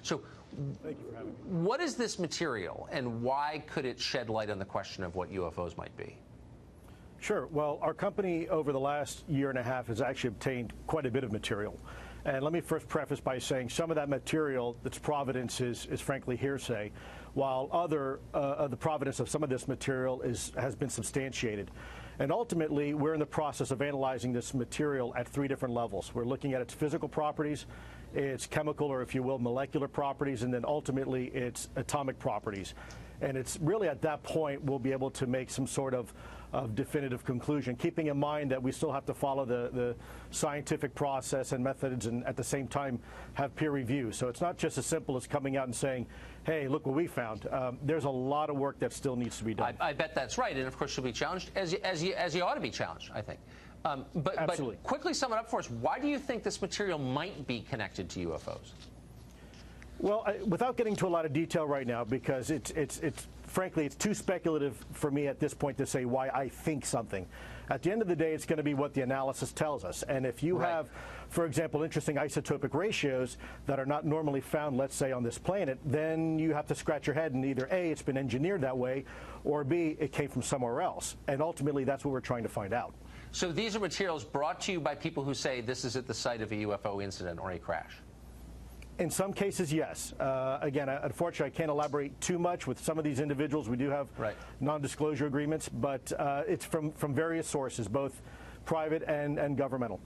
So thank you for having me. What is this material, and why could it shed light on the question of what UFOs might be? Sure. Well, our company over the last year and a half has actually obtained quite a bit of material. And let me first preface by saying some of that material, its provenance is frankly hearsay, while the provenance of some of this material has been substantiated. And ultimately, we're in the process of analyzing this material at 3 different levels. We're looking at its physical properties, its chemical, or if you will, molecular properties, and then ultimately its atomic properties. And it's really at that point we'll be able to make some sort of definitive conclusion, keeping in mind that we still have to follow the scientific process and methods, and at the same time have peer review. So it's not just as simple as coming out and saying, hey, look what we found. There's a lot of work that still needs to be done. I bet that's right, and of course you'll be challenged, as you ought to be challenged, I think. But quickly sum it up for us. Why do you think this material might be connected to UFOs? Well, without getting into a lot of detail right now, because frankly, it's too speculative for me at this point to say why I think something. At the end of the day, it's going to be what the analysis tells us. And if you have, for example, interesting isotopic ratios that are not normally found, let's say, on this planet, then you have to scratch your head and either A, it's been engineered that way, or B, it came from somewhere else. And ultimately, that's what we're trying to find out. So these are materials brought to you by people who say this is at the site of a UFO incident or a crash? In some cases, yes. Again, unfortunately, I can't elaborate too much with some of these individuals. We do have non-disclosure agreements, but it's from various sources, both private and governmental.